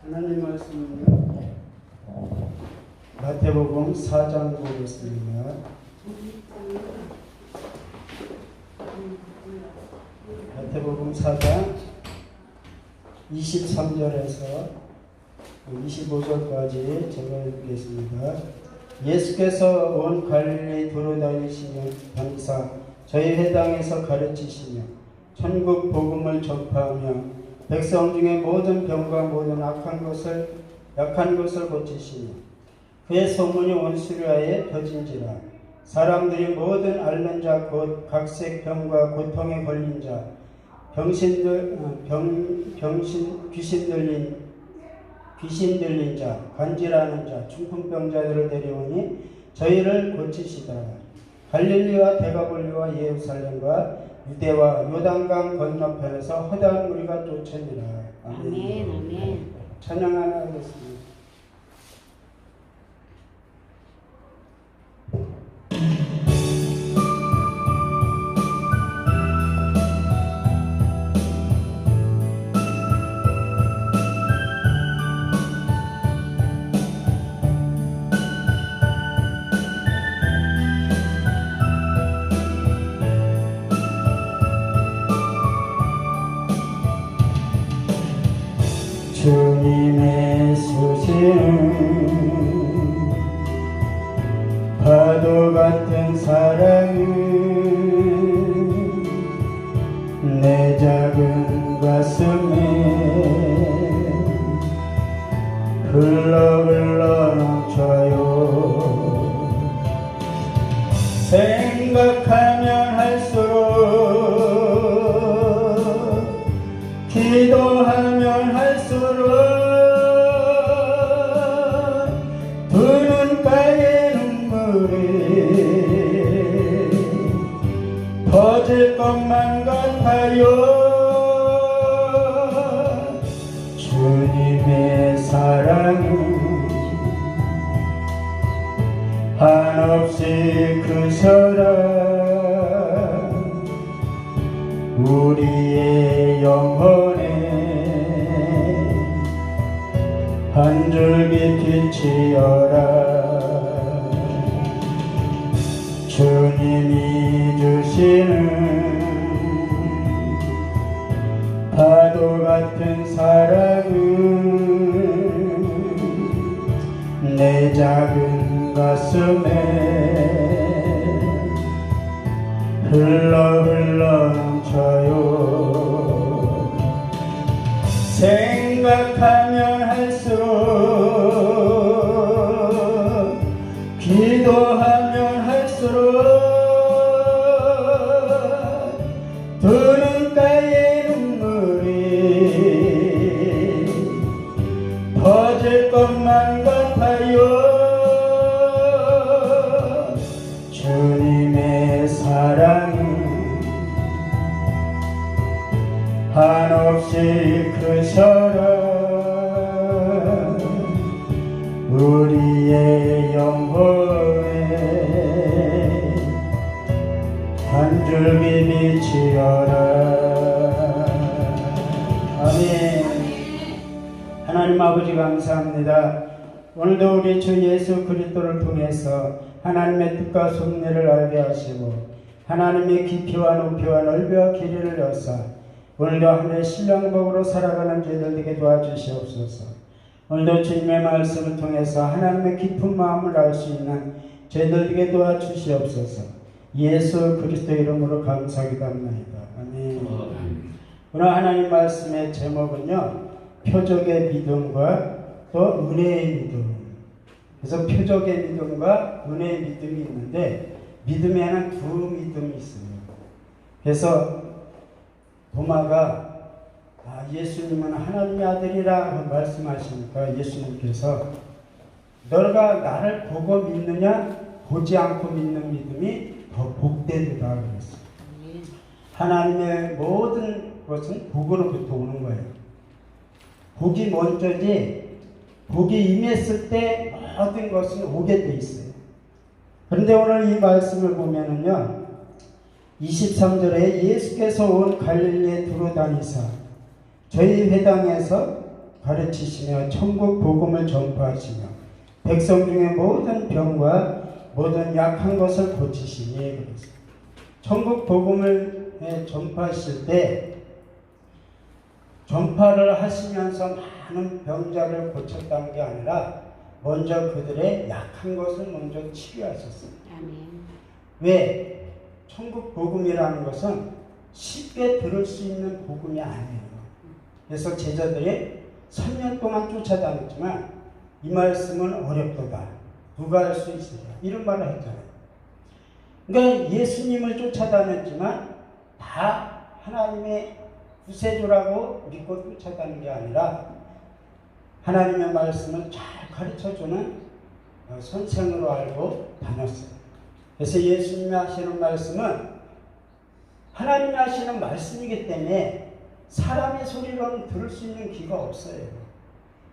하나님 말씀은요, 마태복음 4장 보겠습니다. 마태복음 4장 23절에서 25절까지 제가 읽겠습니다. 예수께서 온 갈릴리 두루다니시며 다니사 저희 회당에서 가르치시며 천국 복음을 전파하며 백성 중에 모든 병과 모든 약한 것을 고치시며 그의 소문이 온 수리아에 퍼진지라. 사람들이 모든 앓는 자 곧 각색 병과 고통에 걸린 자 귀신 들린 자 간질하는 자 중풍병자들을 데려오니 저희를 고치시더라. 갈릴리와 데가볼리와 예루살렘과 유대와 요단강 건너편에서 허다한 무리가 쫓으니라. 아멘. 아멘. 찬양 하나 하겠습니다. 주님의 수시는 파도 같은 사랑은 내 작은 가슴에 흘러 넘쳐요. 생각하면 할수록 기도하면 할수록 두 눈가에 눈물이 터질 것만 같아요. 주님의 사랑은 한없이 크셔라. 우리의 영혼에 한 줄기 빛이여라. 주님이 주시는 파도 같은 사랑은 내 작은 가슴에 흘러 넘쳐요. 생각하면 할수록 기도하면 할수록 두 눈가에 눈물이 퍼질 것만 같아요. 주님의 사랑은 한없이 크셔라. 우리의 영혼에 한 줄기 빛이여라. 아멘. 하나님 아버지 감사합니다. 오늘도 우리 주 예수 그리스도를 통해서 하나님의 뜻과 섭리를 알게 하시고 하나님의 깊이와 높이와 넓이와 길이를 여사 오늘도 하늘의 신령복으로 살아가는 저희들 되게 도와주시옵소서. 오늘도 주님의 말씀을 통해서 하나님의 깊은 마음을 알 수 있는 저희들 되게 도와주시옵소서. 예수 그리스도 이름으로 감사기도합니다. 아멘. 오늘 하나님 말씀의 제목은요, 표적의 믿음과 또 은혜의 믿음. 그래서 표적의 믿음과 은혜의 믿음이 있는데 믿음에는 두 믿음이 있어요. 그래서 도마가 예수님은 하나님의 아들이라 말씀하시니까 예수님께서 너가 나를 보고 믿느냐 보지 않고 믿는 믿음이 더 복되도다 그랬어요. 하나님의 모든 것은 복으로부터 오는 거예요. 복이 먼저지 복이 임했을 때 모든 것은 오게 돼 있어요. 그런데 오늘 이 말씀을 보면은요, 23절에 예수께서 온 갈릴리에 두루다니사 저희 회당에서 가르치시며 천국 복음을 전파하시며 백성 중에 모든 병과 모든 약한 것을 고치시니 그랬어요. 천국 복음을 전파하실 때 전파를 하시면서 많은 병자를 고쳤다는 게 아니라 먼저 그들의 약한 것을 먼저 치료하셨어요. 왜? 천국 복음이라는 것은 쉽게 들을 수 있는 복음이 아니에요. 그래서 제자들이 3년 동안 쫓아다녔지만 이 말씀은 어렵도다. 누가 할 수 있으랴. 이런 말을 했잖아요. 그러니까 예수님을 쫓아다녔지만 다 하나님의 구세주라고 믿고 쫓아다닌 게 아니라 하나님의 말씀을 잘 가르쳐주는 선생으로 알고 다녔어요. 그래서 예수님이 하시는 말씀은 하나님이 하시는 말씀이기 때문에 사람의 소리로는 들을 수 있는 귀가 없어요.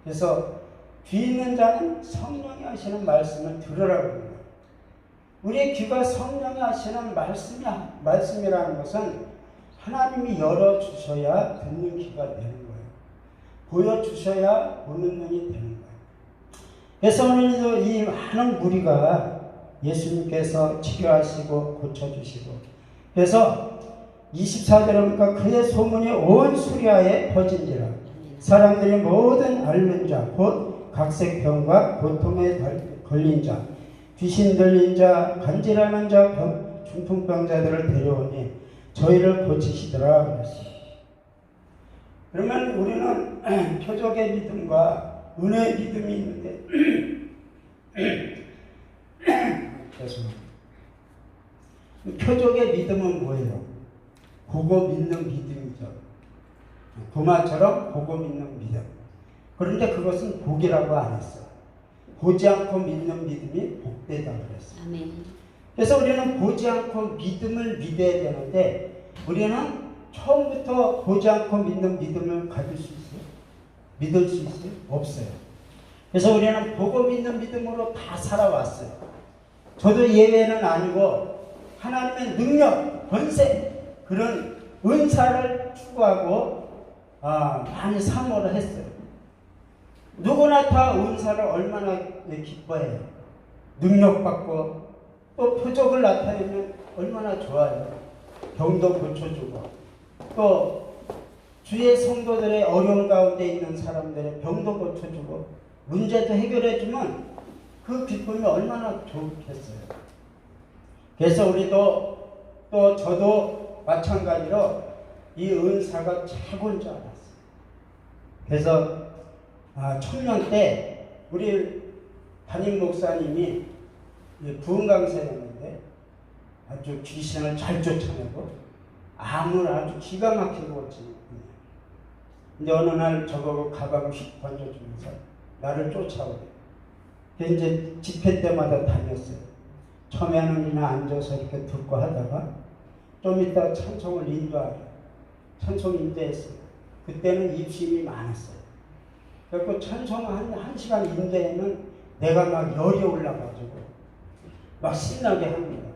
그래서 귀 있는 자는 성령이 하시는 말씀을 들으라고 합니다. 우리의 귀가 성령이 하시는 말씀이라는 것은 하나님이 열어주셔야 듣는 귀가 되는 거예요. 보여주셔야 보는 눈이 되는 거예요. 그래서 오늘도 이 많은 무리가 예수님께서 치료하시고 고쳐주시고 그래서 24절에 보니까 그의 소문이 온 수리아에 퍼진지라 사람들이 모든 앓는 자 곧 각색병과 고통에 걸린 자 귀신 들린 자 간질하는 자 중풍병자들을 데려오니 저희를 고치시더라 그랬어요. 그러면 우리는 표적의 믿음과 은혜의 믿음이 있는데 죄송합니다. 표적의 믿음은 뭐예요? 보고 믿는 믿음이죠. 도마처럼 보고 믿는 믿음. 그런데 그것은 복이라고 안 했어요. 보지 않고 믿는 믿음이 복되다 그랬어요. 아멘. 그래서 우리는 보지 않고 믿음을 믿어야 되는데 우리는 처음부터 보지 않고 믿는 믿음을 가질 수 있어요? 믿을 수 있어요? 없어요. 그래서 우리는 보고 믿는 믿음으로 다 살아왔어요. 저도 예외는 아니고 하나님의 능력, 권세 그런 은사를 추구하고 많이 사모를 했어요. 누구나 다 은사를 얼마나 기뻐해요. 능력받고 또 표적을 나타내면 얼마나 좋아요. 병도 고쳐주고 또 주의 성도들의 어려운 가운데 있는 사람들의 병도 고쳐주고 문제도 해결해주면 그 기쁨이 얼마나 좋겠어요. 그래서 우리도 또 저도 마찬가지로 이 은사가 최고인 줄 알았어요. 그래서 청년 때 우리 담임 목사님이 부흥 강사였는데 아주 귀신을 잘 쫓아내고 암을 아주 기가 막히게 고치는 분이에요. 근데 어느 날 저보고 가방을 휙 던져주면서 나를 쫓아오래. 이제 집회 때마다 다녔어요. 처음에는 그냥 앉아서 이렇게 듣고 하다가 좀 이따 찬송을 인도하래. 찬송 인도했어요. 그때는 입심이 많았어요. 그래서 찬송 한 시간 인도에는 내가 막 열이 올라가지고 막 신나게 합니다.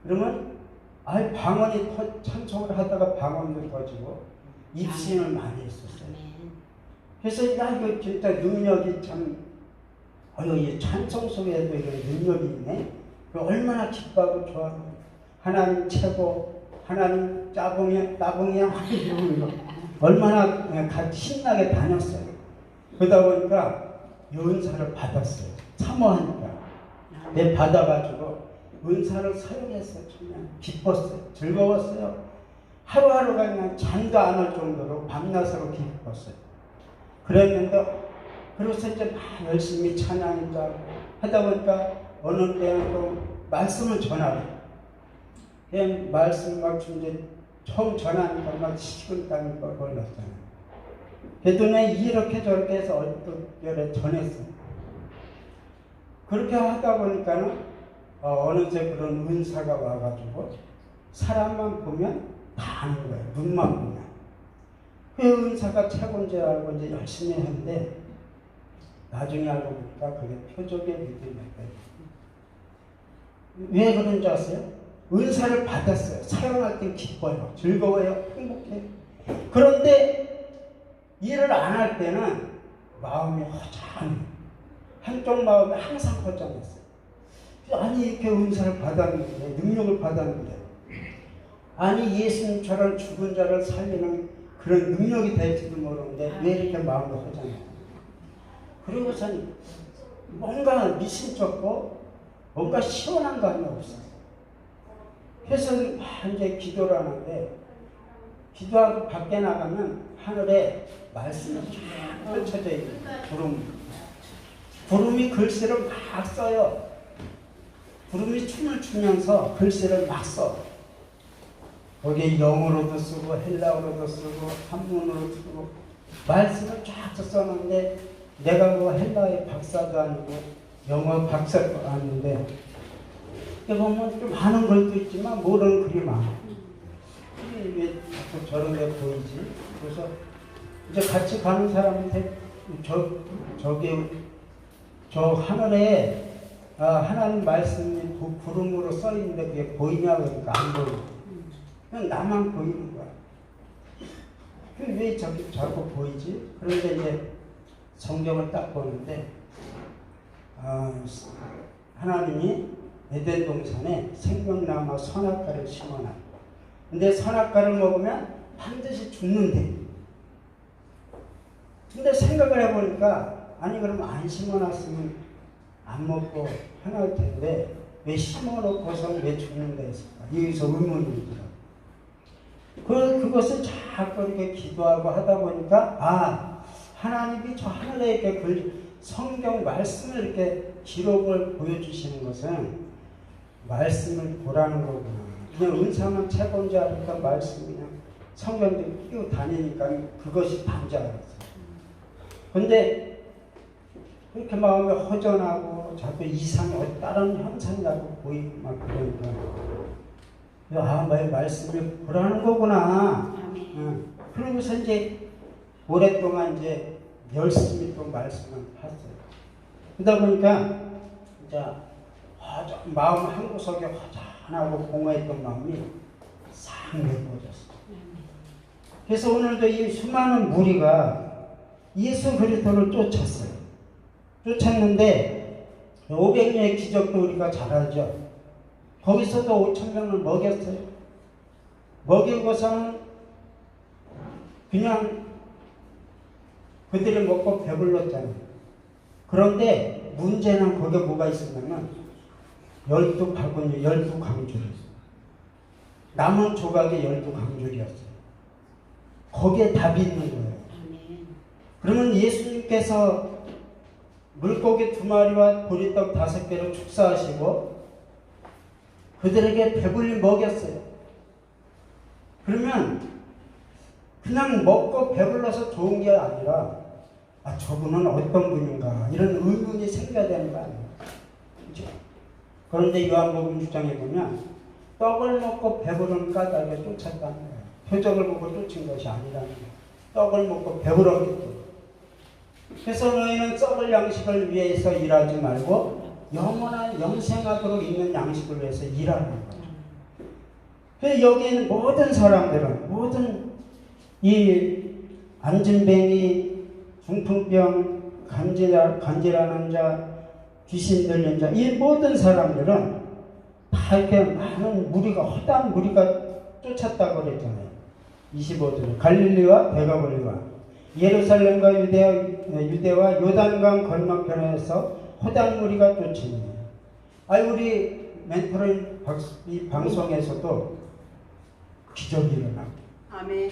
그러면 방언이 찬송을 하다가 방언도 터지고 입심을 많이 했었어요. 그래서 이거 진짜 능력이 참 이 찬송 속에도 이런 능력이 있네. 얼마나 기뻐하고 좋아하고 하나님 최고, 하나님 따봉이야 얼마나 같이 신나게 다녔어요. 그러다 보니까 은사를 받았어요. 사모하니까. 받아가지고 은사를 사용했어요. 정말 기뻤어요. 즐거웠어요. 하루하루가 그냥 잠도 안 올 정도로 밤낮으로 기뻤어요. 그랬는데 그래서 이제 막 열심히 찬양인가 하다 보니까 어느 때는 또 말씀을 전하래. 그냥 말씀 막 이제 처음 전하니까 막 식은땀이 올랐잖아요. 그랬더니 이렇게 저렇게 해서 어떻게 전했어요. 그렇게 하다 보니까는 어느새 그런 은사가 와가지고 사람만 보면 다 아는 거예요. 눈만 보면. 그 은사가 최고인 줄 알고 이제 열심히 했는데 나중에 알고 보니까 그게 표적의 믿음이었어요. 왜 그런 줄 아세요? 은사를 받았어요. 사용할 때 기뻐요. 즐거워요. 행복해요. 그런데 일을 안 할 때는 마음이 허전해. 한쪽 마음이 항상 허전했어요. 아니 이렇게 은사를 받았는데, 능력을 받았는데, 아니 예수님처럼 죽은 자를 살리는 그런 능력이 될지도 모르는데 왜 이렇게 마음이 허전해? 그리고선 뭔가 미심쩍고 뭔가 시원한 감이 없어요. 그래서 이제 기도를 하는데, 기도하고 밖에 나가면 하늘에 말씀이 쫙 펼쳐져 있는 구름이 글씨를 막 써요. 구름이 춤을 추면서 글씨를 막 써. 거기에 영어로도 쓰고 헬라어로도 쓰고 한문으로 쓰고 말씀을 쫙 써놨는데, 내가 뭐 헬라의 박사도 아니고 영어 박사도 아닌데, 이렇게 보면 좀 아는 글도 있지만 모르는 글이 많아. 왜 자꾸 저런 데 보이지? 그래서 이제 같이 가는 사람한테 저 하늘에 하나님 말씀이 구름으로 써 있는데 그게 보이냐 그러니까 안 보여. 그냥 나만 보이는 거야. 왜 자꾸 보이지? 그런데 이제 성경을 딱 보는데 하나님이 에덴 동산에 생명나무 선악과를 심어놔. 근데 선악과를 먹으면 반드시 죽는데. 근데 생각을 해보니까, 아니 그러면 안 심어놨으면 안 먹고 해놓을 텐데 왜 심어놓고서는 왜 죽는다 했을까? 여기서 의문이 들어. 그것을 자꾸 이렇게 기도하고 하다 보니까, 하나님이 저 하늘에 이렇게 성경 말씀을 이렇게 기록을 보여주시는 것은 말씀을 보라는 거구나. 그냥 은사만 채본 줄 알니까 말씀 그냥 성경들 끼고 다니니까 그것이 단지 알았어요. 근데 그렇게 마음이 허전하고 자꾸 이상이 다른 현상이 자꾸 보이고 막 그러니까 말씀을 보라는 거구나. 그러고서 이제 오랫동안 이제 열심히 또 말씀을 했어요. 그러다 보니까 이제 마음 한 구석에 허전하고 공허했던 마음이 싹 메꿔졌어요. 그래서 오늘도 이 수많은 무리가 예수 그리스도를 쫓았어요. 쫓았는데 500년의 기적도 우리가 잘 알죠. 거기서도 5,000명을 먹였어요. 먹이고서는 그냥 그들이 먹고 배불렀잖아요. 그런데 문제는 거기에 뭐가 있었냐면 12바구니, 12강줄이었어요. 남은 조각이 12강줄이었어요. 거기에 답이 있는 거예요. 그러면 예수님께서 물고기 2마리와 보리떡 5개로 축사하시고 그들에게 배불리 먹였어요. 그러면 그냥 먹고 배불러서 좋은 게 아니라 저분은 어떤 분인가 이런 의문이 생겨야 되는 거 아니에요. 그렇죠? 그런데 요한복음 6장에 보면 떡을 먹고 배부른 까닭에 쫓았다는 거예요. 표적을 보고 쫓은 것이 아니라는 거예요. 떡을 먹고 배부르기 때문에. 그래서 너희는 썩을 양식을 위해서 일하지 말고 영원한 영생하도록 있는 양식을 위해서 일하는 거예요. 그래서 여기에는 모든 사람들은, 모든 이 안진뱅이, 중풍병, 간질하는 자, 귀신 들린 자, 이 모든 사람들은 다 이렇게 많은 무리가, 허다한 무리가 쫓았다고 그랬잖아요. 25절에 갈릴리와 데가볼리와 예루살렘과 유대와 요단강 건너편에서 허다한 무리가 쫓으니. 우리 멘토링 이 방송에서도 기적이 일어나고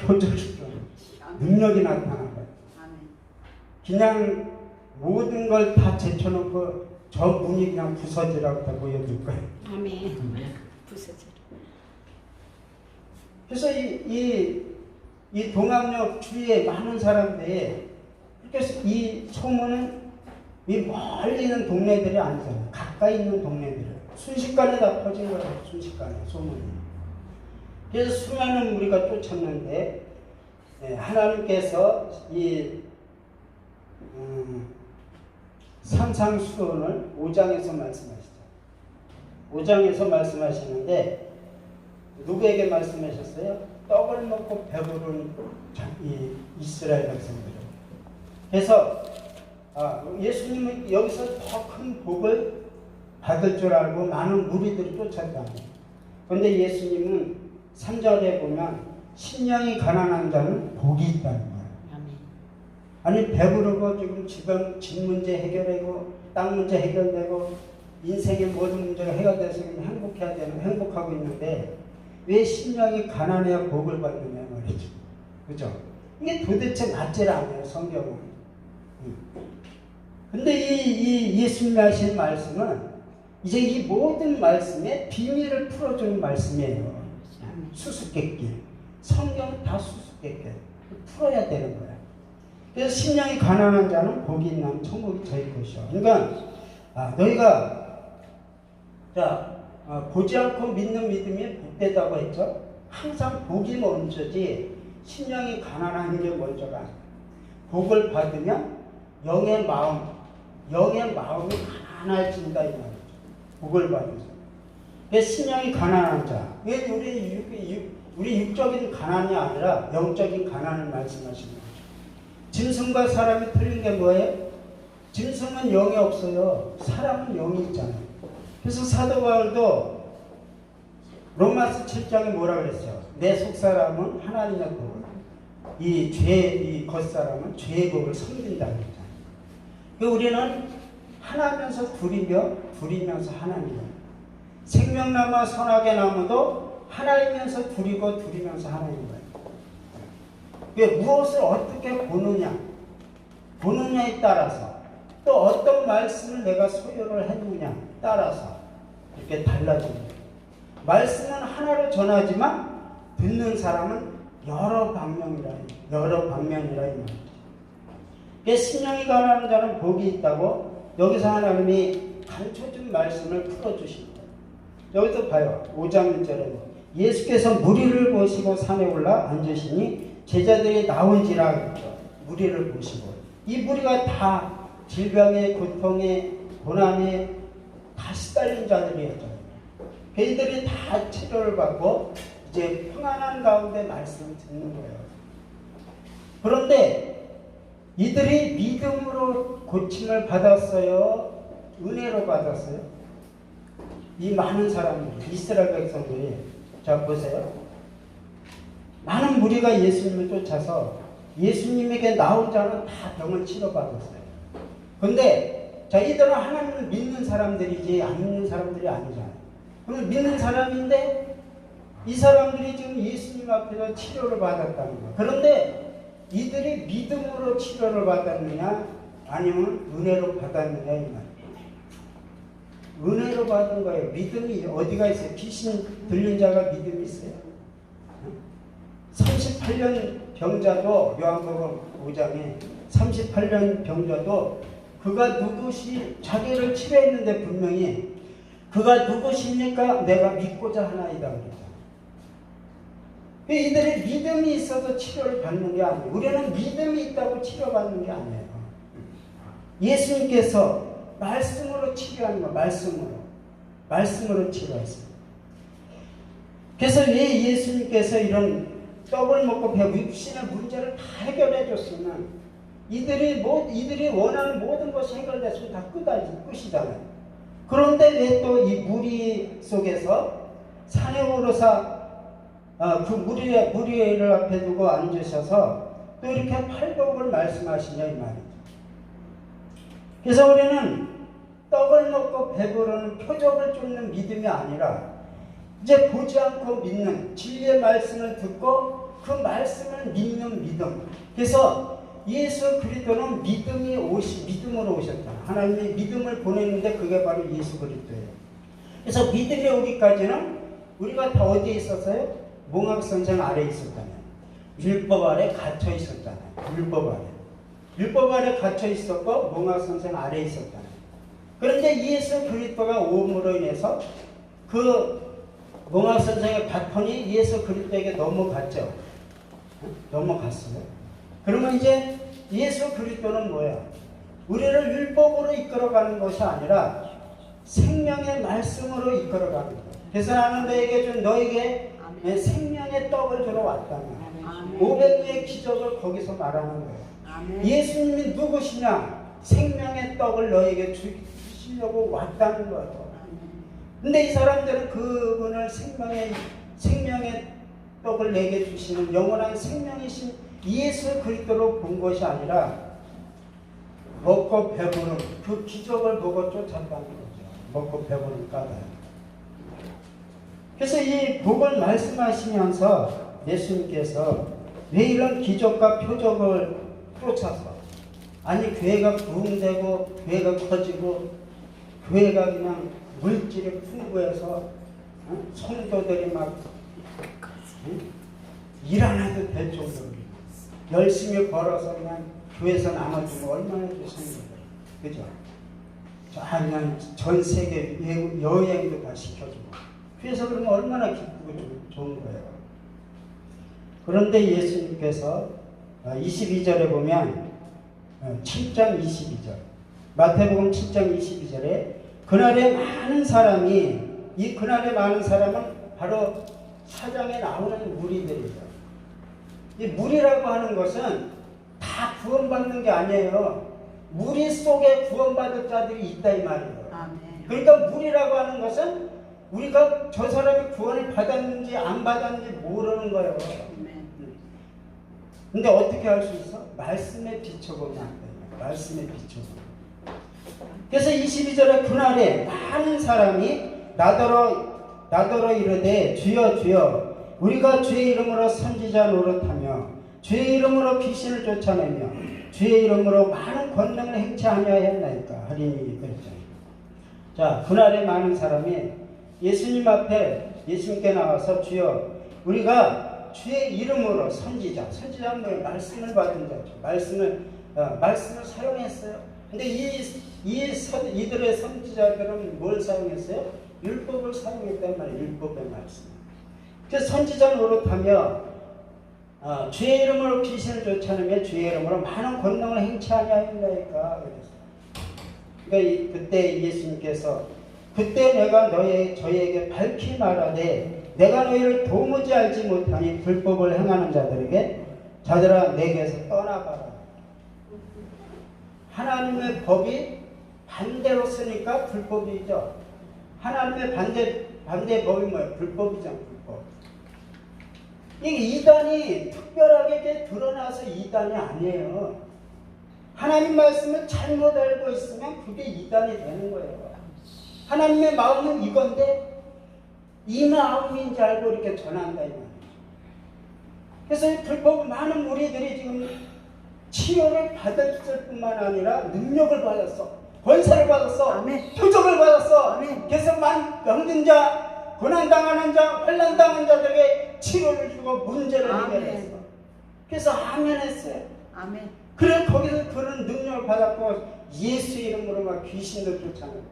표적이 일어나고 능력이 나타나는 거예요. 그냥 모든 걸 다 제쳐놓고 저 문이 그냥 부서지라고 다 보여줄 거예요. 아멘. 부서져. 그래서 이 동학역 주위에 많은 사람들이, 그래서 이 소문은 이 멀리 있는 동네들이 아니잖아요. 가까이 있는 동네들. 순식간에 다 퍼진 거예요. 순식간에 소문이. 그래서 수많은 무리가 쫓았는데 하나님께서 이 산상수훈을 5장에서 말씀하시죠. 5장에서 말씀하시는데 누구에게 말씀하셨어요? 떡을 먹고 배부른 이 이스라엘 백성들. 그래서 예수님은 여기서 더 큰 복을 받을 줄 알고 많은 무리들이 쫓았다. 그런데 예수님은 3절에 보면 심령이 가난한 자는 복이 있다는 거예요. 아니 배부르고 지금 주변 집 문제 해결되고 땅 문제 해결되고 인생의 모든 문제가 해결돼서 행복해야 되는 행복하고 있는데 왜 심령이 가난해야 복을 받느냐 말이죠. 그죠? 이게 도대체 맞질 않아요, 성경은. 근데 이 예수님이 하신 말씀은 이제 이 모든 말씀의 비밀을 풀어주는 말씀이에요. 수수께끼. 성경은 다 수수께끼. 풀어야 되는 거야. 그래서 심령이 가난한 자는 복이 있나니 천국이 저희 것이요. 그러니까 너희가 보지 않고 믿는 믿음이 복되다고 했죠. 항상 복이 먼저지 심령이 가난한 게 먼저가 아니에요. 복을 받으면 영의 마음이 가난해진다 이 말이죠. 복을 받으면. 그래서 심령이 가난한 자. 왜 우리 육적인 가난이 아니라 영적인 가난을 말씀하시는 거죠. 짐승과 사람이 틀린 게 뭐예요? 짐승은 영이 없어요. 사람은 영이 있잖아요. 그래서 사도 바울도 로마서 7장에 뭐라 그랬어요? 내 속사람은 하나님의 복을, 이 겉사람은 죄의 복을 섬긴다는 거잖아요. 우리는 하나면서 둘이면서 하나님이에요. 생명나무와 선악의 나무도 하나이면서 둘이면서 하나인 거예요. 왜 무엇을 어떻게 보느냐에 따라서 또 어떤 말씀을 내가 소유를 해두느냐 따라서 이렇게 달라집니다. 말씀은 하나로 전하지만 듣는 사람은 여러 방면이라 이 말이죠. 심령이 가난한 자는 복이 있다고 여기서 하나님이 가르쳐준 말씀을 풀어주신 거예요. 여기서 봐요. 5장 1절에 예수께서 무리를 보시고 산에 올라 앉으시니 제자들이 나온지라 했죠. 무리를 보시고 이 무리가 다 질병에 고통에 고난에 다 시달린 자들이었잖아요. 그들이 다 치료를 받고 이제 평안한 가운데 말씀을 듣는 거예요. 그런데 이들이 믿음으로 고침을 받았어요? 은혜로 받았어요? 이 많은 사람들이, 이스라엘 백성들이, 자 보세요. 많은 무리가 예수님을 쫓아서 예수님에게 나온 자는 다 병을 치료받았어요. 근데 자 이들은 하나님을 믿는 사람들이지 안 믿는 사람들이 아니잖아요. 그럼 믿는 사람인데 이 사람들이 지금 예수님 앞에서 치료를 받았다는 거예요. 그런데 이들이 믿음으로 치료를 받았느냐 아니면 은혜로 받았느냐 이 말이에요. 은혜로 받은 거예요. 믿음이 어디가 있어요? 귀신 들린 자가 믿음이 있어요? 38년 병자도 요한복음 5장에 38년 병자도 그가 누구시 자기를 치료했는데 분명히 그가 누구십니까? 내가 믿고자 하나이다 그랬잖아요. 이들이 믿음이 있어서 치료를 받는 게 아니에요. 우리는 믿음이 있다고 치료받는 게 아니에요. 예수님께서 말씀으로 치료하는 거, 말씀으로 치료했어요. 그래서 왜 예수님께서 이런 떡을 먹고 배고 육신의 문제를 다 해결해 줬으면 이들이 원하는 모든 것이 해결됐으면 다 끝이잖아요. 그런데 왜 또 이 무리 속에서 산에 오르사 그 무리를 앞에 두고 앉으셔서 또 이렇게 팔복을 말씀하시냐 이 말이죠. 그래서 우리는 떡을 먹고 배부르는 표적을 쫓는 믿음이 아니라 이제 보지 않고 믿는 진리의 말씀을 듣고 그 말씀을 믿는 믿음. 그래서 예수 그리스도는 믿음으로 오셨다. 하나님이 믿음을 보냈는데 그게 바로 예수 그리스도예요. 그래서 믿음이 오기까지는 우리가 다 어디에 있었어요? 몽학선생 아래에 있었잖아요. 율법 아래 갇혀 있었잖아요. 율법 아래 갇혀 있었고 몽학선생 아래에 있었잖아요. 그런데 예수 그리스도가 오므로 인해서 그 몽학선생의 바톤이 예수 그리스도에게 넘어갔죠. 넘어갔어요. 그러면 이제 예수 그리스도는 뭐야? 우리를 율법으로 이끌어가는 것이 아니라 생명의 말씀으로 이끌어가는 거예요. 그래서 나는 너에게 생명의 떡을 주러 왔다면 500개의 기적을 거기서 말하는 거예요. 예수님이 누구시냐? 생명의 떡을 너에게 주시려고 왔다는 거예요. 근데 이 사람들은 그분을 생명의 떡을 내게 주시는 영원한 생명이신 예수 그리스도로 본 것이 아니라 먹고 배부른 그 기적을 보고 쫓았다는 거죠. 먹고 배부른 까닭. 그래서 이 복을 말씀하시면서 예수님께서 왜 이런 기적과 표적을 쫓아서, 아니 교회가 부흥되고 교회가 커지고 교회가 그냥 물질이 풍부해서 성도들이 막 일 안 해도 될 정도로 열심히 벌어서 그냥 교회에서 나눠주면 얼마나 좋습니까? 그죠? 그냥 전 세계 여행도 다 시켜주고 교회에서 그러면 얼마나 기쁘고 좋은 거예요. 그런데 예수님께서 22절에 보면 7장 22절 마태복음 7장 22절에 그날에 많은 사람이, 이 그날에 많은 사람은 바로 사장에 나오는 무리들이죠. 이 무리라고 하는 것은 다 구원받는 게 아니에요. 무리 속에 구원받을 자들이 있다 이 말이에요. 아멘. 그러니까 무리라고 하는 것은 우리가 저 사람이 구원을 받았는지 안 받았는지 모르는 거예요. 근데 어떻게 할 수 있어? 말씀에 비춰보면 안 돼요. 말씀에 비춰보면. 그래서 22절에 그날에 많은 사람이 나더러 이르되 주여 주여 우리가 주의 이름으로 선지자 노릇하며 주의 이름으로 귀신을 쫓아내며 주의 이름으로 많은 권능을 행치 아니하였나이까 하리니 그랬잖아요. 자, 그날에 많은 사람이 예수님 앞에 예수님께 나와서 주여 우리가 주의 이름으로 선지자는 뭐예요? 말씀을 받은 자죠. 말씀을 사용했어요. 근데 이들의 선지자들은 뭘 사용했어요? 율법을 사용했단 말이에요. 율법의 말씀. 그래서 선지자 노릇하며 주의 이름으로 귀신을 쫓아내며 주의 이름으로 많은 권능을 행치 아니하였나이까 그랬어요. 그러니까 그때 예수님께서 그때 내가 저희에게 밝히 말하되 내가 너희를 도무지 알지 못하니 불법을 행하는 자들아 내게서 떠나가라. 하나님의 법이 반대로 쓰니까 불법이죠. 하나님의 반대 법이 뭐예요? 불법이잖아요. 불법. 이게 이단이 특별하게 드러나서 이단이 아니에요. 하나님 말씀을 잘못 알고 있으면 그게 이단이 되는 거예요. 하나님의 마음은 이건데 이 마음인지 알고 이렇게 전한다 이 말이죠. 그래서 이 불법 많은 무리들이 지금 치료를 받았을 뿐만 아니라 능력을 받았어. 권세를 받았어. 아멘. 표적을 받았어. 아멘. 그래서 병든 자, 고난당하는 자, 환난당한 자들에게 치료를 주고 문제를 해결했어. 그래서 아멘 했어요. 아멘. 그래 거기서 그런 능력을 받았고 예수 이름으로 막 귀신도 쫓아내고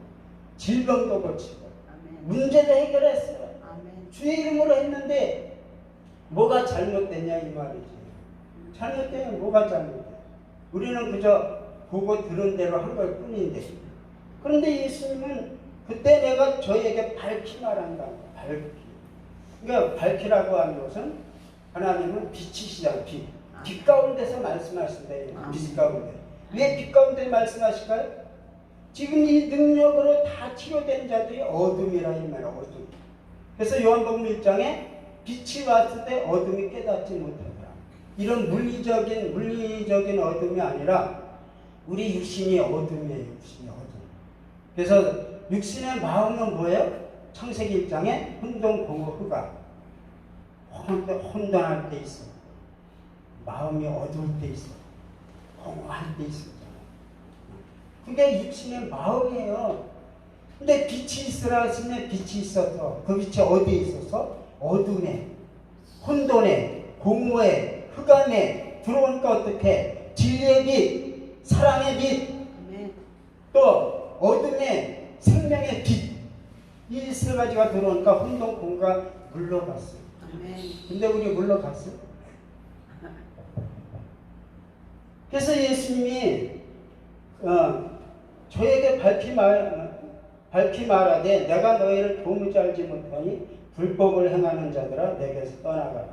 질병도 고치고 아멘. 문제도 해결했어요. 아멘. 주의 이름으로 했는데 뭐가 잘못됐냐 이 말이지. 잘못되면 뭐가 잘못돼? 우리는 그저 보고 들은 대로 한 걸 뿐인데. 그런데 예수님은 그때 내가 저희에게 밝히 말한다. 밝히. 그러니까 밝히라고 하는 것은 하나님은 빛이시잖아요. 빛 가운데서 말씀하신다. 빛 가운데. 왜 빛 가운데 말씀하실까요? 지금 이 능력으로 다 치료된 자들이 어둠이라 이 말이에요. 어둠. 그래서 요한복음 1장에 빛이 왔을 때 어둠이 깨닫지 못하더라. 이런 물리적인 어둠이 아니라 우리 육신이 어둠이에요. 육신이 어둠. 그래서 육신의 마음은 뭐예요? 창세기 1장에 혼돈, 공허, 흑암. 혼돈할 때 있어. 마음이 어두울 때 있어. 공허할 때 있어. 그게 육신의 마음이에요. 근데 빛이 있으라 하시면 빛이 있어서 그 빛이 어디에 있어서? 어둠에, 혼돈에, 공허에, 흑암에 들어오니까 어떻게? 진리의 빛, 사랑의 빛, 또 어둠에 생명의 빛, 이 세 가지가 들어오니까 혼돈, 공허가 물러갔어요. 근데 우리 물러갔어요? 그래서 예수님이 저에게 밝히 말하되 내가 너희를 도무지 알지 못하니 불법을 행하는 자들아 내게서 떠나가라.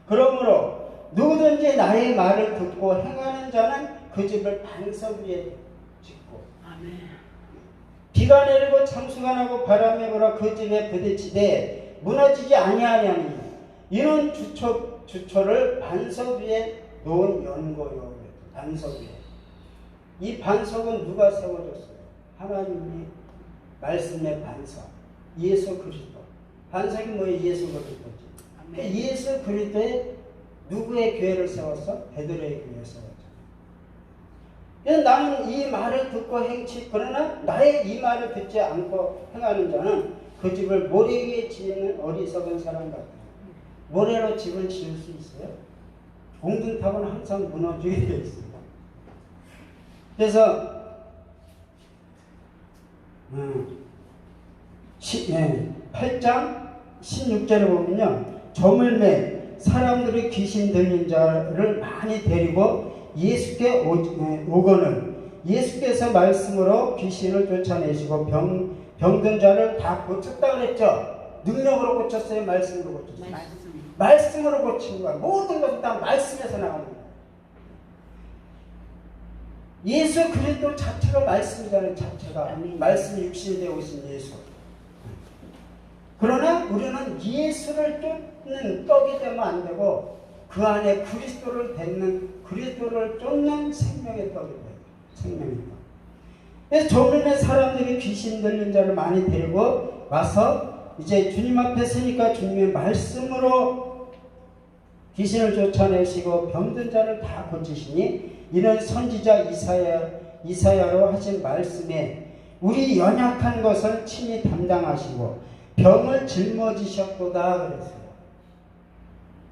그러므로 누구든지 나의 말을 듣고 행하는 자는 그 집을 반석 위에 짓고 아멘. 비가 내리고 창수가 나고 바람이 불어 그 집에 부딪히되 무너지지 아니하냐니 이는 주초를 반석 위에 놓은 연고요. 반석 위에. 이 반석은 누가 세워줬어요? 하나님이 말씀의 반석. 예수 그리스도. 반석이 뭐예요? 예수 그리스도지. 아멘. 예수 그리스도에 누구의 교회를 세웠어? 베드로의 교회를 세웠잖아. 그래서 나는 이 말을 듣고 행치, 그러나 나의 이 말을 듣지 않고 행하는 자는 그 집을 모래 위에 짓는 어리석은 사람 같다. 모래로 집을 지을 수 있어요? 공든탑은 항상 무너지게 되어 있습니다. 그래서 8장 16절에 보면요. 저물매 사람들이 귀신 들린 자를 많이 데리고 예수께 오거늘 예수께서 말씀으로 귀신을 쫓아내시고 병든 자를 다 고쳤다 그랬죠. 능력으로 고쳤어요? 말씀으로 고쳤어요? 말씀으로 고친 거야. 모든 것은 다 말씀에서 나오는 거야. 예수 그리스도 자체가 말씀이잖아요. 자체가 말씀이 육신이 되어 오신 예수. 그러나 우리는 예수를 쫓는 떡이 되면 안 되고 그 안에 그리스도를 쫓는 생명의 떡이 돼요. 생명의 떡. 그래서 조금의 사람들이 귀신 들린 자를 많이 데리고 와서 이제 주님 앞에 서니까 주님의 말씀으로 귀신을 쫓아내시고 병든 자를 다 고치시니 이는 선지자 이사야로 하신 말씀에 우리 연약한 것을 친히 담당하시고 병을 짊어지셨도다 그랬어요.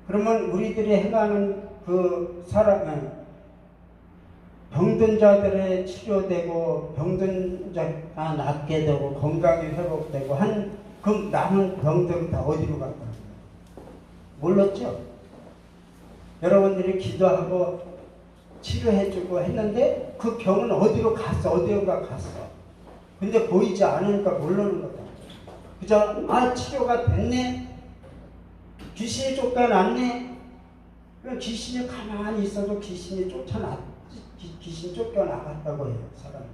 그러면 우리들이 행하는 그 병든 자들의 치료되고 병든 자가 낫게 되고 건강이 회복되고 한 그 남은 병들은 다 어디로 갈까? 몰랐죠? 여러분들이 기도하고 치료해주고 했는데 그 병은 어디로 갔어? 어디론가 갔어. 근데 보이지 않으니까 모르는 거다. 그죠? 치료가 됐네. 귀신이 쫓겨났네. 귀신이 가만히 있어도 귀신이 귀신 쫓겨나갔다고 해요. 사람들.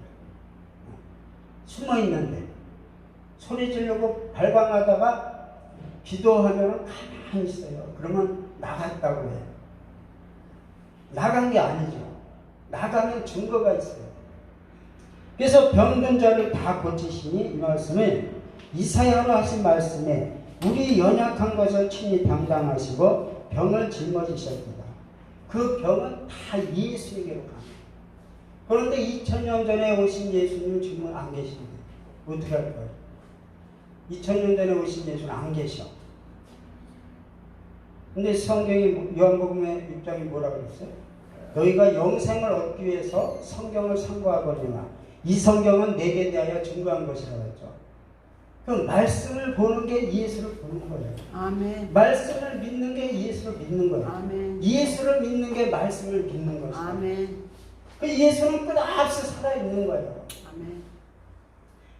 숨어 있는데 소리 지르고 발광하다가 기도하면 가만히 있어요. 그러면 나갔다고 해요. 나간 게 아니죠. 나가면 증거가 있어요. 그래서 병든 자를 다 고치시니 이 말씀을 이사야로 하신 말씀에 우리 연약한 것을 친히 담당하시고 병을 짊어지셨다. 그 병은 다 예수에게로 갑니다. 그런데 2000년 전에 오신 예수님 지금은 안 계신데 어떻게 할까요? 2000년 전에 오신 예수는 안 계셔. 근데 성경이 요한복음의 6장이 뭐라 그랬어요? 너희가 영생을 얻기 위해서 성경을 상고하거니와 이 성경은 내게 대하여 증거한 것이라고 했죠. 그럼 말씀을 보는 게 예수를 보는 거예요. 아멘. 말씀을 믿는 게 예수를 믿는 거예요. 아멘. 예수를 믿는 게 말씀을 믿는 것이에요. 아멘. 그 예수는 끝없이 살아있는 거예요. 아멘.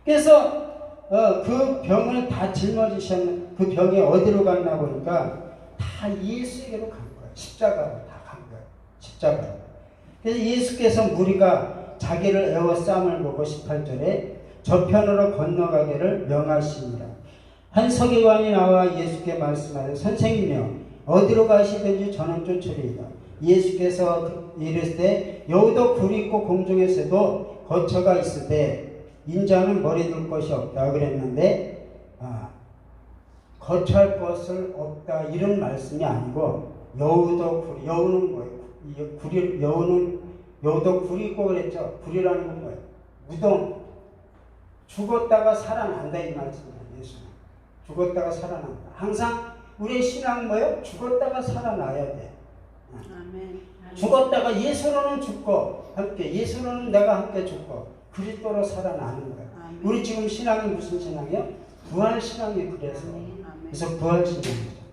그래서 그 병을 다 짊어지셨는 그 병이 어디로 갔나 보니까 다 예수에게로 간 거예요. 십자가로 다 간 거예요. 십자가로. 그래서 예수께서 무리가 자기를 에워싸움을 보고 18절에 저편으로 건너가기를 명하시니라. 한 서기관이 나와 예수께 말씀하되 선생님이여 어디로 가시든지 저는 쫓으리이다. 예수께서 이르시되 여우도 굴이 있고 공중에서도 거처가 있을 때 인자는 머리 둘 것이 없다 그랬는데 거처할 것을 없다 이런 말씀이 아니고 여우는 뭐예요? 여우도 굴이 있고 그랬죠. 굴이라는 건 뭐예요? 무덤. 죽었다가 살아난다 이 말씀이에요. 예수는 죽었다가 살아난다. 항상 우리의 신앙은 뭐예요? 죽었다가 살아나야 돼. 아멘. 죽었다가 예수로는 죽고 함께 예수로는 내가 함께 죽고 그리스도로 살아나는 거예요. 아멘. 우리 지금 신앙이 무슨 신앙이에요? 부활 신앙이 그래서. 아멘. 그래서 부활 신앙이죠.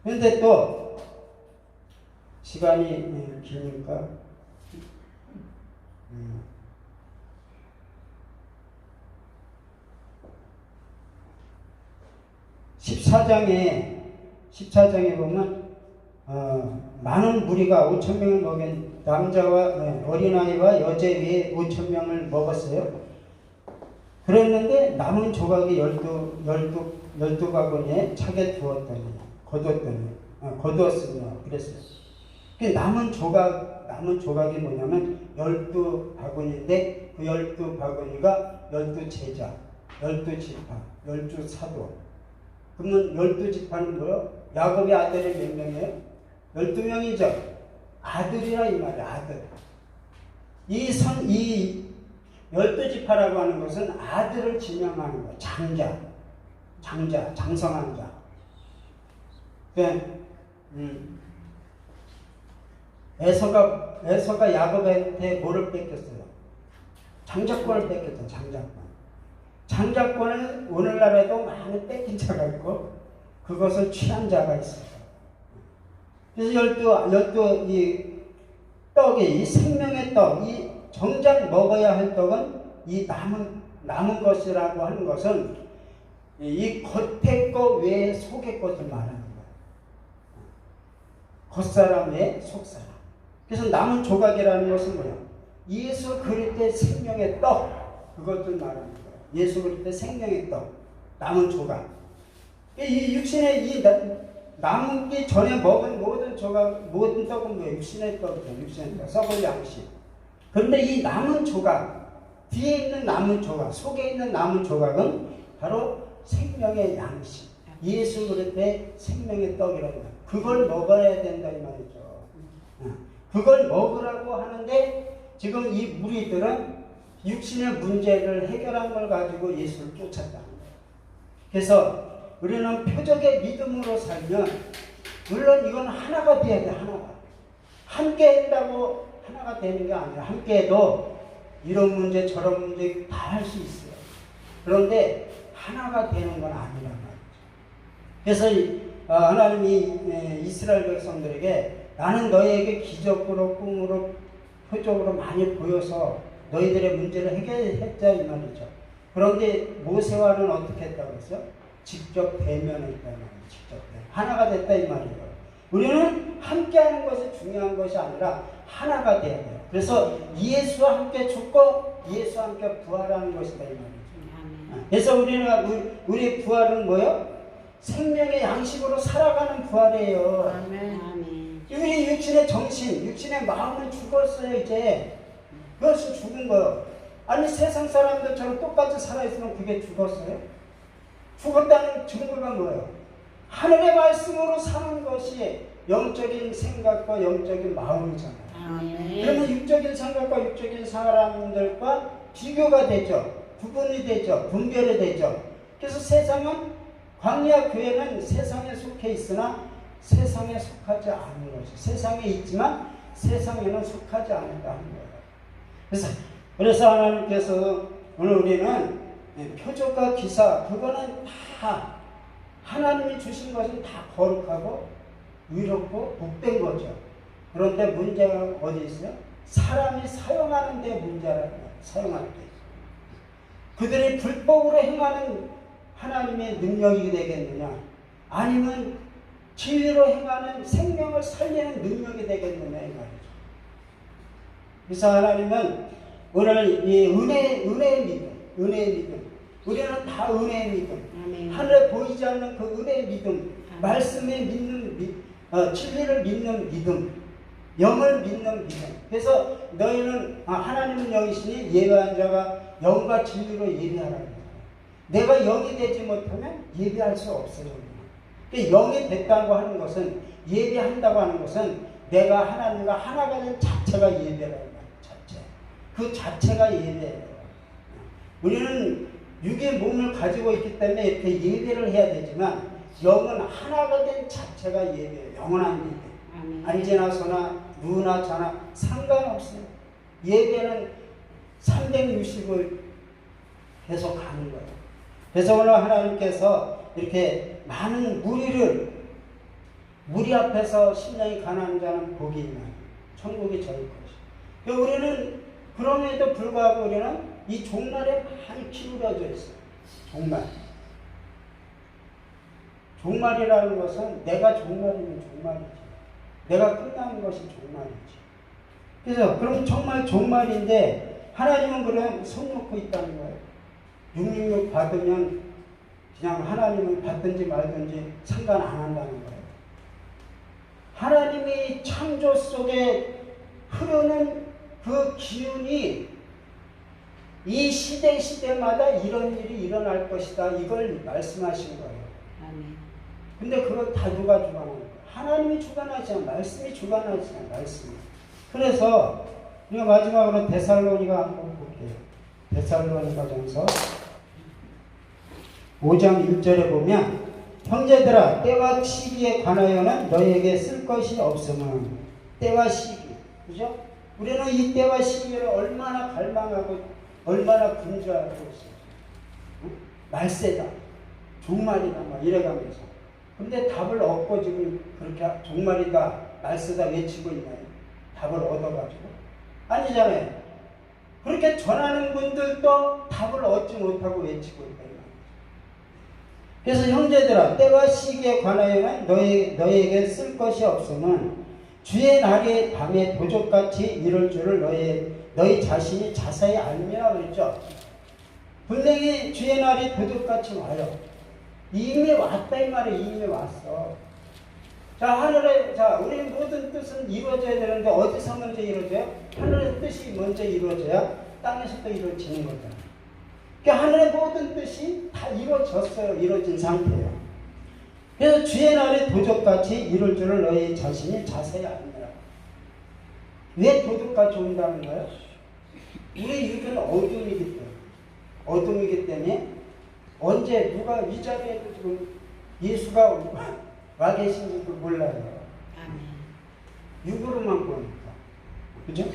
그런데 또 시간이 기니까 14장에 보면 많은 무리가 5천 명을 먹인 남자와 어린아이와 여제 외에 5천 명을 먹었어요. 그랬는데 남은 조각이 12 바구니에 차게 거두었으며 그랬어요. 남은 조각이 뭐냐면 12바구니인데 그 12바구니가 12제자, 12지파, 12사도. 그러면 12지파는 뭐예요? 야곱의 아들이 몇 명이에요? 12명이죠. 아들이라 이 말이야, 아들. 이 12지파라고 하는 것은 아들을 지명하는 거야. 장성한 자. 에서가 야곱한테 뭐를 뺏겼어요? 장자권을 뺏겼죠. 장자권을 오늘날에도 많이 뺏긴 자가 있고 그것을 취한 자가 있어요. 그래서 이 떡이 이 생명의 떡, 이 정작 먹어야 할 떡은 이 남은 것이라고 하는 것은 이 겉의 것 외에 속의 것을 말하는 거예요. 겉사람 외에 속사람. 그래서 남은 조각이라는 것은 뭐야? 예수 그리스도의 생명의 떡, 그것을 말하는 거예요. 예수 그리스도의 생명의 떡, 남은 조각. 이 육신의 이 남기 전에 먹은 모든 떡은 뭐예요? 육신의 떡이죠. 육신의 떡, 썩을 양식. 그런데 이 남은 조각, 뒤에 있는 남은 조각, 속에 있는 남은 조각은 바로 생명의 양식, 예수 그리스도의 생명의 떡이라는 거예요. 그걸 먹어야 된다 이 말이죠. 그걸 먹으라고 하는데 지금 이 무리들은 육신의 문제를 해결한 걸 가지고 예수를 쫓았다는 거예요. 그래서 우리는 표적의 믿음으로 살면 물론 이건 하나가 돼야 돼. 하나가. 함께 한다고 하나가 되는 게 아니라 함께 해도 이런 문제 저런 문제 다 할 수 있어요. 그런데 하나가 되는 건 아니란 말이죠. 그래서 하나님이 이스라엘 백성들에게 나는 너희에게 기적으로 꿈으로 표적으로 많이 보여서 너희들의 문제를 해결했다 이 말이죠. 그런데 모세와는 어떻게 했다고 했어요? 직접 대면했다 이 말이에요. 직접 하나가 됐다 이 말이에요. 우리는 함께하는 것이 중요한 것이 아니라 하나가 돼야 돼요. 그래서 예수와 함께 죽고 예수와 함께 부활하는 것이다 이 말이죠. 그래서 우리의 부활은 뭐예요? 생명의 양식으로 살아가는 부활이에요. 아멘. 우리 육신의 정신, 육신의 마음은 죽었어요 이제. 그것이 죽은 거예요. 아니 세상 사람들처럼 똑같이 살아있으면 그게 죽었어요? 죽었다는 증거가 뭐예요? 하늘의 말씀으로 사는 것이 영적인 생각과 영적인 마음이잖아요. 아멘. 그러면 육적인 생각과 육적인 사람들과 비교가 되죠. 구분이 되죠. 분별이 되죠. 그래서 세상은 광야 교회는 세상에 속해 있으나 세상에 속하지 않은 것이 세상에 있지만 세상에는 속하지 않는다는 거예요. 그래서 하나님께서 오늘 우리는 표적과 기사 그거는 다 하나님이 주신 것은 다 거룩하고 의롭고 복된 거죠. 그런데 문제가 어디 있어요? 사람이 사용하는 데 문제라는 거예요. 사용할 때. 그들이 불법으로 행하는 하나님의 능력이 되겠느냐 아니면 진리로 행하는 생명을 살리는 능력이 되겠느냐 이 말이죠. 그래서 하나님은 오늘 이 은혜의 믿음 우리는 다 은혜의 믿음 하늘에 보이지 않는 그 은혜의 믿음 말씀에 믿는 진리를 믿는 믿음 영을 믿는 믿음. 그래서 너희는 하나님은 영이시니 예배한 자가 영과 진리로 예배하라. 내가 영이 되지 못하면 예배할 수 없어요. 영이 됐다고 하는 것은 예배한다고 하는 것은 내가 하나님과 하나가 된 자체가 예배라는 거예요. 그 자체가 예배예요. 우리는 육의 몸을 가지고 있기 때문에 이렇게 예배를 해야 되지만 영은 하나가 된 자체가 예배예요. 영원한 예배. 안지나 소나 누나 자나 상관없어요. 예배는 360을 계속 가는 거예요. 그래서 오늘 하나님께서 이렇게 많은 무리 앞에서 심령이 가난한 자는 복이 있나요? 천국이 저희 것이. 우리는 그럼에도 불구하고 우리는 이 종말에 많이 기울어져 있어요. 종말이라는 것은 내가 종말이면 종말이지. 내가 끝나는 것이 종말이지. 그래서 그럼 정말 종말인데 하나님은 그럼 손 놓고 있다는 거예요. 666 받으면 그냥 하나님을 받든지 말든지 상관 안 한다는 거예요. 하나님이 창조 속에 흐르는 그 기운이 이 시대마다 이런 일이 일어날 것이다. 이걸 말씀하신 거예요. 아멘. 근데 그걸 다 누가 주관하는 거예요? 하나님이 주관하지 않아요. 말씀이 주관하지 않아요. 말씀이. 그래서 우리가 마지막으로 데살로니가 한번 볼게요. 데살로니가전서 5장 1절에 보면 형제들아 때와 시기에 관하여는 너희에게 쓸 것이 없으면 때와 시기. 그죠? 우리는 이 때와 시기를 얼마나 갈망하고 얼마나 분주하고 있어요. 응? 말세다. 종말이다. 막 이래가면서. 근데 답을 얻고 지금 그렇게 종말이다. 말세다 외치고 있나요? 답을 얻어가지고. 아니잖아요. 그렇게 전하는 분들도 답을 얻지 못하고 외치고 있다. 그래서 형제들아 때와 시기에 관하여는 너희에게 쓸 것이 없으면 주의 날이 밤에 도적같이 이룰 줄을 너희 자신이 자세히 알미라 그랬죠. 분명히 주의 날이 도적같이 와요. 이미 왔다 이 말이에요. 이미 왔어. 자, 하늘에, 자, 우리 모든 뜻은 이루어져야 되는데 어디서 먼저 이루어져요? 하늘의 뜻이 먼저 이루어져야 땅에서도 이루어지는 거잖아요. 그러니까 하늘의 모든 뜻이 다 이루어졌어요. 이루어진 상태예요. 그래서 주의 날에 도적같이 이룰 줄을 너희 자신이 자세히 압니다. 왜 도둑같이 온다는 거예요? 우리 유교는 어둠이기 때문에. 어둠이기 때문에 언제 누가 이 자리에도 지금 예수가 와 계신지도 몰라요. 아멘. 육으로만 보니까. 그죠?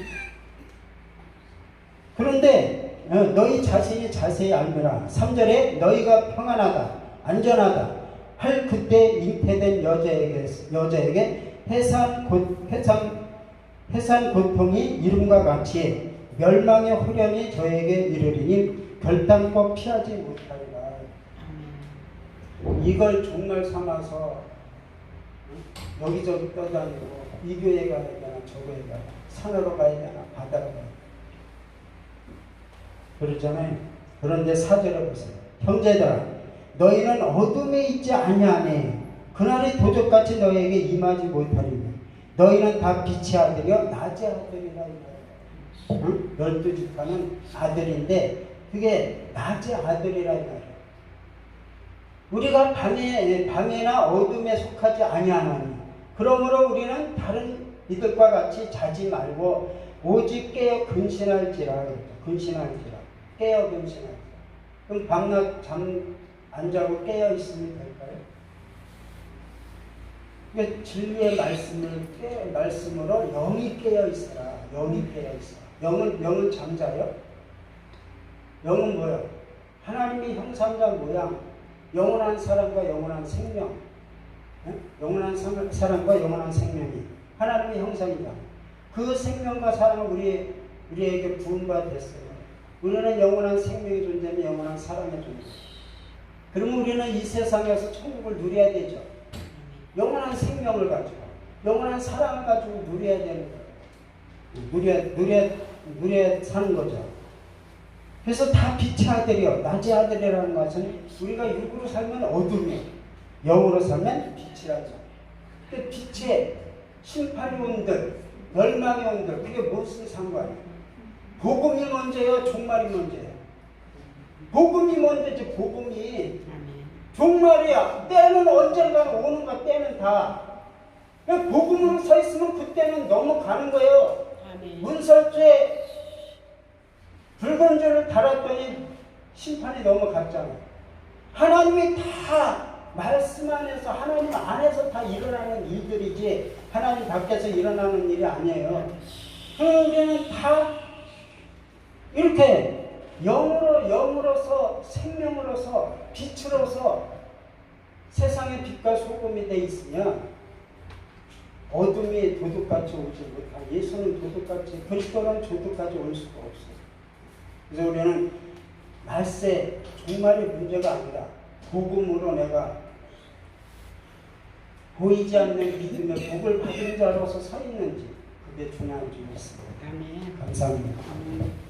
그런데 너희 자신이 자세히 알거라. 3절에 너희가 평안하다, 안전하다 할 그때 잉태된 여자에게 해산 고통이 이름과 같이 멸망의 후련이 저에게 이르리니 결단코 피하지 못하리라. 이걸 종말 삼아서 여기저기 떠다니고 이 교회 가야 되나 저 교회 가야 되나 산으로 가야 되나 바다로 가야 되나 그러잖아요. 그런데 4절에 보세요. 형제들아 너희는 어둠에 있지 아니하네. 그날이 도적같이 너희에게 임하지 못하리니 너희는 다 빛의 아들이요 낮의 아들이라. 응? 12지파는 아들인데 그게 낮의 아들이라 이 말이에요. 우리가 밤에나 어둠에 속하지 아니하나니 그러므로 우리는 다른 이들과 같이 자지 말고 오직 깨어 근신할지라. 근신할지라. 깨어 근신할지라. 그럼 밤낮 잠 안 자고 깨어 있으면 될까요? 그러니까 진리의 말씀으로 영이 깨어 있어라. 영이 깨어 있어라. 영은 잠자요? 영은 뭐요? 하나님의 형상과 모양, 영원한 사랑과 영원한 생명, 영원한 사랑과 영원한 생명이 하나님의 형상이다. 그 생명과 사랑은 우리에게 부음바 됐어요. 우리는 영원한 생명의 존재는 영원한 사랑의 존재. 그러면 우리는 이 세상에서 천국을 누려야 되죠. 영원한 생명을 가지고, 영원한 사랑을 가지고 누려야 되는 거예요. 누려야 사는 거죠. 그래서 다 빛의 아들이요. 낮의 아들이라는 것은 우리가 육으로 살면 어둠이에요. 영으로 살면 빛이라죠. 그 빛의 심판이 온들, 멸망이 온들, 그게 무슨 상관이에요? 복음이 먼저예요? 종말이 먼저예요? 복음이 먼저지, 복음이. 종말이야. 때는 언젠가 오는 거, 때는 다. 복음으로 서 있으면 그때는 넘어가는 거예요. 문설주에 붉은 줄을 달았더니 심판이 넘어갔잖아요. 하나님이 다 말씀 안에서, 하나님 안에서 다 일어나는 일들이지 하나님 밖에서 일어나는 일이 아니에요. 우리는 다 이렇게 영으로서 생명으로서 빛으로서 세상의 빛과 소금이 돼 있으면 어둠이 도둑같이 오지 못하고 예수는 도둑같이, 그리스도는 도둑같이 올 수가 없어요. 그래서 우리는 말세 종말이 문제가 아니라 복음으로 내가 보이지 않는 믿음의 복을 받은 자로서 서 있는지 그게 중요한 줄 믿습니다. 아멘. 감사합니다. 아멘.